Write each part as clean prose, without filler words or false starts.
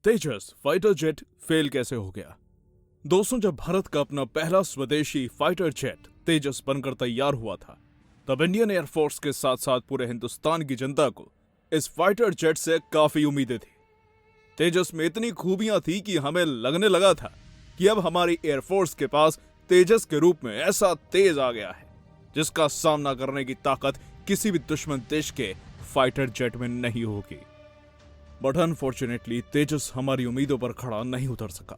तेजस fighter jet fail कैसे हो गया। दोस्तों, जब भारत का अपना पहला स्वदेशी फाइटर जेट तेजस बनकर तैयार हुआ था, तब इंडियन एयरफोर्स के साथ साथ पूरे हिंदुस्तान की जनता को इस फाइटर जेट से काफी उम्मीदें थी। तेजस में इतनी खूबियां थी कि हमें लगने लगा था कि अब हमारी एयरफोर्स के पास तेजस के रूप में ऐसा तेज आ गया है जिसका सामना करने की ताकत किसी भी दुश्मन देश के फाइटर जेट में नहीं होगी। बट अनफॉर्चुनेटली तेजस हमारी उम्मीदों पर खड़ा नहीं उतर सका।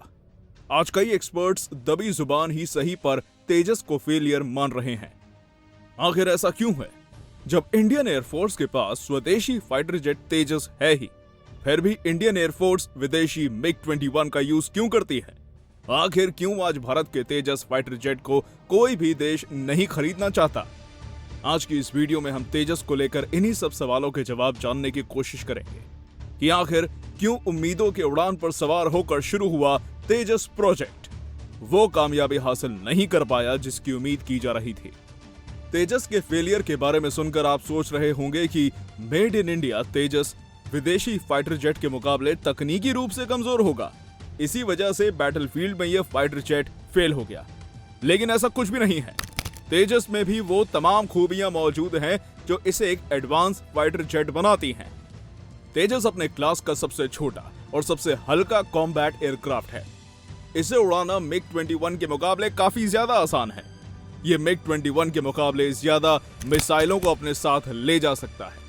आज कई एक्सपर्ट्स दबी जुबान ही सही पर तेजस को फेलियर मान रहे हैं। आखिर ऐसा क्यों है? जब इंडियन एयरफोर्स के पास स्वदेशी फाइटर जेट तेजस है ही, फिर भी इंडियन एयरफोर्स विदेशी MiG-21 का यूज क्यों करती है? आखिर क्यों आज भारत के तेजस फाइटर जेट को कोई भी देश नहीं खरीदना चाहता? आज की इस वीडियो में हम तेजस को लेकर इन्हीं सब सवालों के जवाब जानने की कोशिश करेंगे कि आखिर क्यों उम्मीदों के उड़ान पर सवार होकर शुरू हुआ तेजस प्रोजेक्ट वो कामयाबी हासिल नहीं कर पाया जिसकी उम्मीद की जा रही थी। तेजस के फेलियर के बारे में सुनकर आप सोच रहे होंगे कि मेड इन इंडिया तेजस विदेशी फाइटर जेट के मुकाबले तकनीकी रूप से कमजोर होगा, इसी वजह से बैटलफील्ड में यह फाइटर जेट फेल हो गया। लेकिन ऐसा कुछ भी नहीं है। तेजस में भी वो तमाम खूबियां मौजूद हैं जो इसे एक एडवांस फाइटर जेट बनाती हैं। तेजस अपने क्लास का सबसे छोटा और सबसे हल्का कॉम्बैट एयरक्राफ्ट है। इसे उड़ाना MiG-21 के मुकाबले काफी ज्यादा आसान है। ये MiG-21 के मुकाबले ज्यादा मिसाइलों को अपने साथ ले जा सकता है।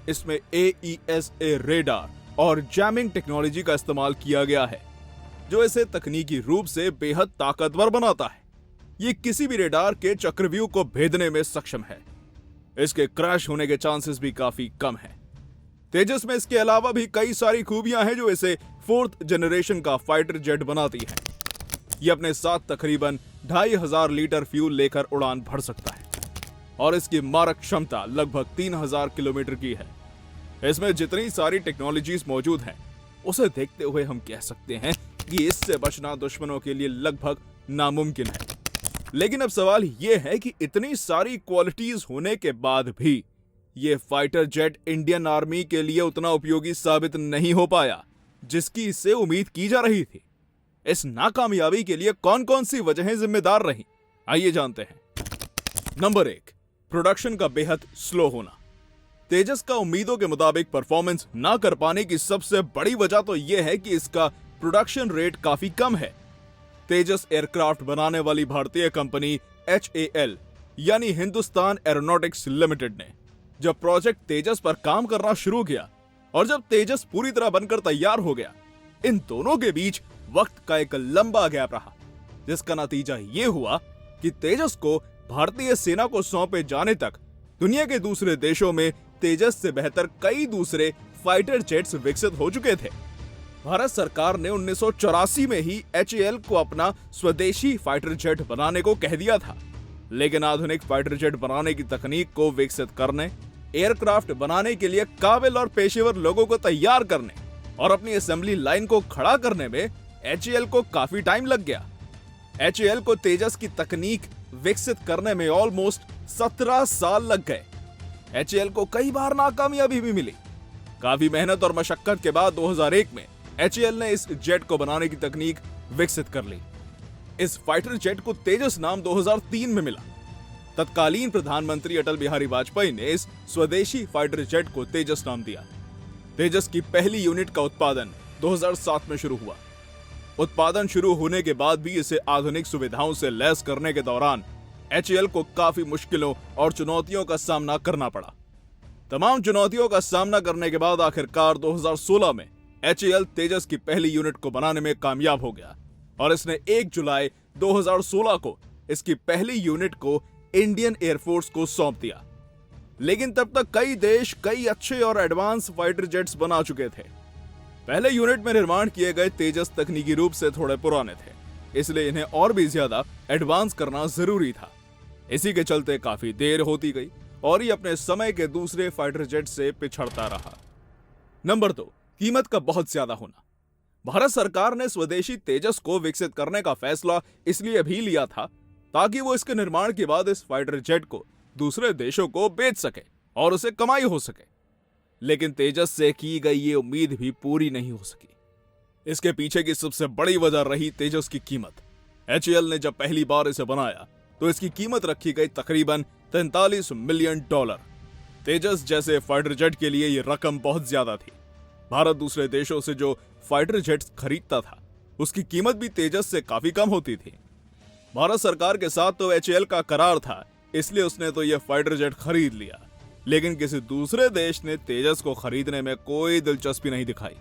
इसमें AESA रेडार और जैमिंग टेक्नोलॉजी का इस्तेमाल किया गया है, जो इसे तकनीकी रूप से बेहद ताकतवर बनाता है। ये किसी भी रेडार के चक्रव्यूह को भेदने में सक्षम है। इसके क्रैश होने के चांसेस भी काफी कम हैं। तेजस में इसके अलावा भी कई सारी खूबियां हैं जो इसे 4th जनरेशन का फाइटर जेट बनाती है। यह अपने साथ तकरीबन 2500 लीटर फ्यूल लेकर उड़ान भर सकता है और इसकी मारक क्षमता लगभग 3000 किलोमीटर की है। इसमें जितनी सारी टेक्नोलॉजीज मौजूद हैं, उसे देखते हुए हम कह सकते हैं कि इससे बचना दुश्मनों के लिए लगभग नामुमकिन है। लेकिन अब सवाल यह है कि इतनी सारी क्वालिटीज होने के बाद भी ये फाइटर जेट इंडियन आर्मी के लिए उतना उपयोगी साबित नहीं हो पाया जिसकी इससे उम्मीद की जा रही थी। इस नाकामयाबी के लिए कौन कौन सी वजहें जिम्मेदार रहीं, आइए जानते हैं। नंबर 1, प्रोडक्शन का बेहद स्लो होना। तेजस का उम्मीदों के मुताबिक परफॉर्मेंस ना कर पाने की सबसे बड़ी वजह तो यह है कि इसका प्रोडक्शन रेट काफी कम है। तेजस एयरक्राफ्ट बनाने वाली भारतीय कंपनी HAL यानी हिंदुस्तान एरोनॉटिक्स लिमिटेड ने जब प्रोजेक्ट तेजस पर काम करना शुरू किया और जब तेजस पूरी तरह बनकर तैयार हो गया, इन दोनों के बीच वक्त का एक लंबा गैप रहा, जिसका नतीजा यह हुआ कि तेजस को भारतीय सेना को सौंपे जाने तक दुनिया के दूसरे देशों में तेजस से बेहतर कई दूसरे फाइटर जेट्स विकसित हो चुके थे। भारत सरकार ने 1984 में ही HAL को अपना स्वदेशी फाइटर जेट बनाने को कह दिया था, लेकिन आधुनिक फाइटर जेट बनाने की तकनीक को विकसित करने, एयरक्राफ्ट बनाने के लिए काबिल और पेशेवर लोगों को तैयार करने और अपनी असेंबली लाइन को खड़ा करने में HAL को काफी टाइम लग गया। HAL को तेजस की तकनीक विकसित करने में ऑलमोस्ट 17 साल लग गए। HAL को कई बार नाकामयाबी भी मिली। काफी मेहनत और मशक्कत के बाद 2001 में HAL ने इस जेट को बनाने की तकनीक विकसित कर ली। इस फाइटर जेट को तेजस नाम 2003 में मिला। तत्कालीन प्रधानमंत्री अटल बिहारी वाजपेयी ने इस स्वदेशी फाइटर जेट को तेजस नाम दिया। तेजस की पहली यूनिट का उत्पादन 2007 में शुरू हुआ। उत्पादन शुरू होने के बाद भी इसे आधुनिक सुविधाओं से लैस करने के दौरान HAL को काफी मुश्किलों और चुनौतियों का सामना करना पड़ा। तमाम चुनौतियों का सामना करने के बाद आखिरकार 2016 में HAL तेजस की पहली यूनिट को बनाने में कामयाब हो गया और इसने 1 जुलाई 2016 को इसकी पहली यूनिट को इंडियन एयरफोर्स को सौंप दिया। लेकिन तब तक कई देश कई अच्छे और एडवांस फाइटर जेट्स बना चुके थे। पहले यूनिट में निर्माण किए गए तेजस तकनीकी रूप से थोड़े पुराने थे, इसलिए इन्हें और भी ज्यादा एडवांस करना जरूरी था। इसी के चलते काफी देर होती गई और ये अपने समय के दूसरे फाइटर जेट से पिछड़ता रहा। नंबर 2, कीमत का बहुत ज्यादा होना। भारत सरकार ने स्वदेशी तेजस को विकसित करने का फैसला इसलिए भी लिया था ताकि वो इसके निर्माण के बाद इस फाइटर जेट को दूसरे देशों को बेच सके और उसे कमाई हो सके। लेकिन तेजस से की गई ये उम्मीद भी पूरी नहीं हो सकी। इसके पीछे की सबसे बड़ी वजह रही तेजस की कीमत। HAL ने जब पहली बार इसे बनाया तो इसकी कीमत रखी गई तकरीबन $43 मिलियन। तेजस जैसे फाइटर जेट के लिए ये रकम बहुत ज्यादा थी। भारत दूसरे देशों से जो फाइटर जेट्स खरीदता था उसकी कीमत भी तेजस से काफी कम होती थी। भारत सरकार के साथ तो HAL का करार था, इसलिए उसने तो यह फाइटर जेट खरीद लिया, लेकिन किसी दूसरे देश ने तेजस को खरीदने में कोई दिलचस्पी नहीं दिखाई।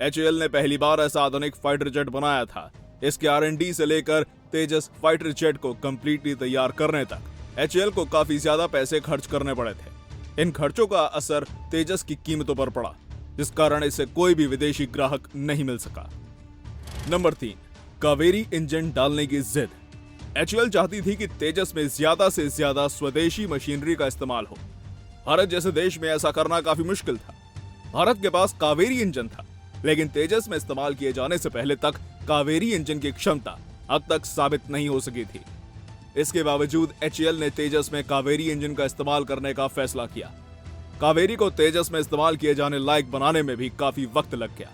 HAL ने पहली बार ऐसा आधुनिक फाइटर जेट बनाया था। इसके R&D से लेकर तेजस फाइटर जेट को कंप्लीटली तैयार करने तक HAL को काफी ज्यादा पैसे खर्च करने पड़े थे। इन खर्चों का असर तेजस की कीमतों पर पड़ा, जिस कारण इसे कोई भी विदेशी ग्राहक नहीं मिल सका। नंबर 3, कावेरी इंजन डालने की जिद। HAL चाहती थी कि तेजस में ज्यादा से ज्यादा स्वदेशी मशीनरी का इस्तेमाल हो। भारत जैसे देश में ऐसा करना काफी मुश्किल था। भारत के पास कावेरी इंजन था, लेकिन तेजस में इस्तेमाल किए जाने से पहले तक कावेरी इंजन की क्षमता अब तक साबित नहीं हो सकी थी। इसके बावजूद HAL ने तेजस में कावेरी इंजन का इस्तेमाल करने का फैसला किया। कावेरी को तेजस में इस्तेमाल किए जाने लायक बनाने में भी काफी वक्त लग गया।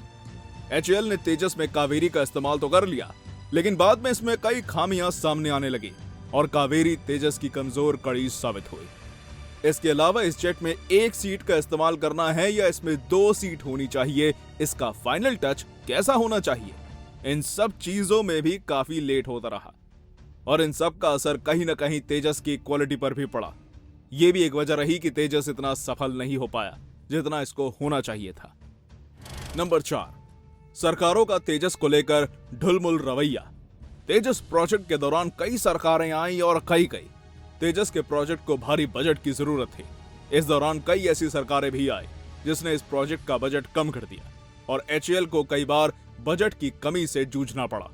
HAL ने तेजस में कावेरी का इस्तेमाल तो कर लिया, लेकिन बाद में इसमें कई खामियां सामने आने लगी और कावेरी तेजस की कमजोर कड़ी साबित हुई। इसके अलावा इस जेट में एक सीट का इस्तेमाल करना है या इसमें 2 सीट होनी चाहिए, इसका फाइनल टच कैसा होना चाहिए, इन सब चीजों में भी काफी लेट होता रहा और इन सब का असर कहीं ना कहीं तेजस की क्वालिटी पर भी पड़ा। यह भी एक वजह रही कि तेजस इतना सफल नहीं हो पाया जितना इसको होना चाहिए था। नंबर 4, सरकारों का तेजस को लेकर ढुलमुल रवैया। तेजस प्रोजेक्ट के दौरान कई सरकारें आईं और कई तेजस के प्रोजेक्ट को भारी बजट की जरूरत थी। इस दौरान कई ऐसी सरकारें भी आई जिसने इस प्रोजेक्ट का बजट कम कर दिया और HAL को कई बार बजट की कमी से जूझना पड़ा।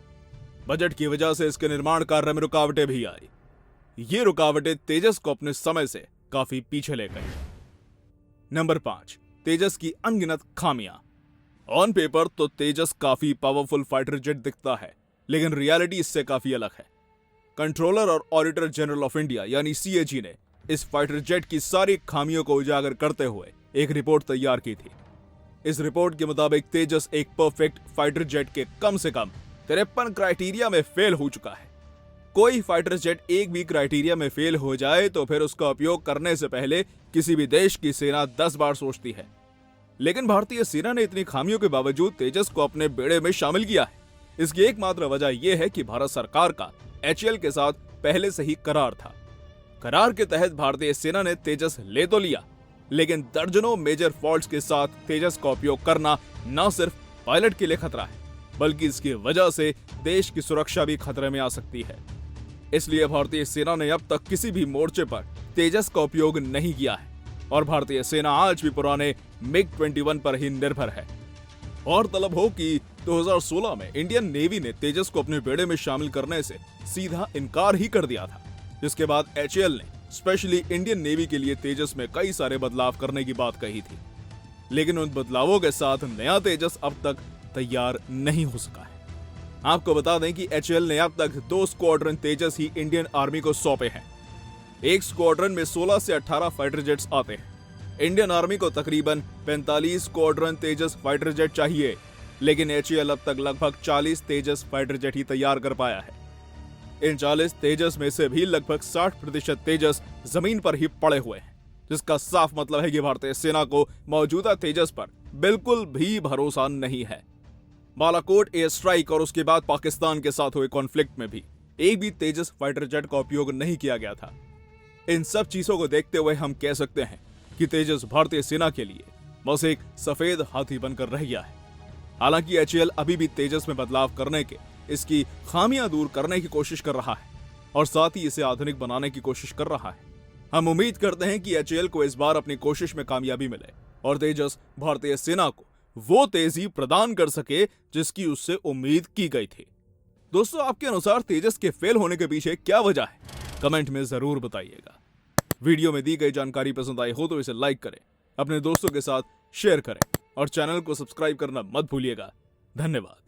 बजट की वजह से इसके निर्माण कार्य में रुकावटें भी आई। ये रुकावटें तेजस को अपने समय से काफी पीछे ले गई। नंबर 5, तेजस की अनगिनत खामियां। ऑन पेपर तो तेजस काफी पावरफुल फाइटर जेट दिखता है, लेकिन रियलिटी इससे काफी अलग है। कंट्रोलर और ऑडिटर जनरल ऑफ इंडिया यानी CAG ने इस फाइटर जेट की सारी खामियों को उजागर करते हुए एक रिपोर्ट तैयार की थी। इस रिपोर्ट के मुताबिक तेजस एक परफेक्ट फाइटर जेट के कम से कम 53 क्राइटेरिया में फेल हो चुका है। कोई फाइटर जेट एक भी क्राइटेरिया में फेल हो जाए तो फिर उसका उपयोग करने से पहले किसी भी देश की सेना 10 बार सोचती है, लेकिन भारतीय सेना ने इतनी खामियों के बावजूद तेजस को अपने बेड़े में शामिल किया है। इसकी एकमात्र वजह यह है कि भारत सरकार का HAL के साथ पहले से ही करार था। करार के तहत भारतीय सेना ने तेजस ले तो लिया, लेकिन दर्जनों मेजर फॉल्ट्स के साथ तेजस का उपयोग करना न सिर्फ पायलट के लिए खतरा है, बल्कि इसकी वजह से देश की सुरक्षा भी खतरे में आ सकती है। इसलिए भारतीय सेना ने अब तक किसी भी मोर्चे पर तेजस का उपयोग नहीं किया है और भारतीय सेना आज भी पुराने MiG-21 पर ही निर्भर है। और तलब हो कि 2016 में इंडियन नेवी ने तेजस को अपने बेड़े में शामिल करने से सीधा इनकार ही कर दिया था, जिसके बाद HAL ने स्पेशली इंडियन नेवी के लिए तेजस में कई सारे बदलाव करने की बात कही थी, लेकिन उन बदलावों के साथ नया तेजस अब तक तैयार नहीं हो सका है। आपको बता दें कि HAL ने अब तक 2 स्क्वाड्रन तेजस ही इंडियन आर्मी को सौंपे हैं। एक स्क्वाड्रन में 16 से 18 फाइटर जेट्स आते हैं। इंडियन आर्मी को तकरीबन 45 स्क्वाड्रन तेजस फाइटर जेट चाहिए, लेकिन HAL अब तक लगभग 40 तेजस फाइटर जेट ही तैयार कर पाया है। इन 40 तेजस में से भी लगभग 60% तेजस जमीन पर ही पड़े हुए हैं, जिसका साफ मतलब है कि भारतीय सेना को मौजूदा तेजस पर बिल्कुल भी भरोसा नहीं है। बालाकोट एयर स्ट्राइक और उसके बाद पाकिस्तान के साथ हुए कॉन्फ्लिक्ट में भी एक भी तेजस फाइटर जेट का उपयोग नहीं किया गया था। इन सब चीजों को देखते हुए हम कह सकते हैं कि तेजस भारतीय सेना के लिए बस एक सफेद हाथी बनकर रह गया है। हालांकि HAL अभी भी तेजस में बदलाव करने के, इसकी खामियां दूर करने की कोशिश कर रहा है और साथ ही इसे आधुनिक बनाने की कोशिश कर रहा है। हम उम्मीद करते हैं कि HAL को इस बार अपनी कोशिश में कामयाबी मिले और तेजस भारतीय सेना को वो तेजी प्रदान कर सके जिसकी उससे उम्मीद की गई थी। दोस्तों, आपके अनुसार तेजस के फेल होने के पीछे क्या वजह है? कमेंट में जरूर बताइएगा। वीडियो में दी गई जानकारी पसंद आई हो तो इसे लाइक करें, अपने दोस्तों के साथ शेयर करें और चैनल को सब्सक्राइब करना मत भूलिएगा। धन्यवाद।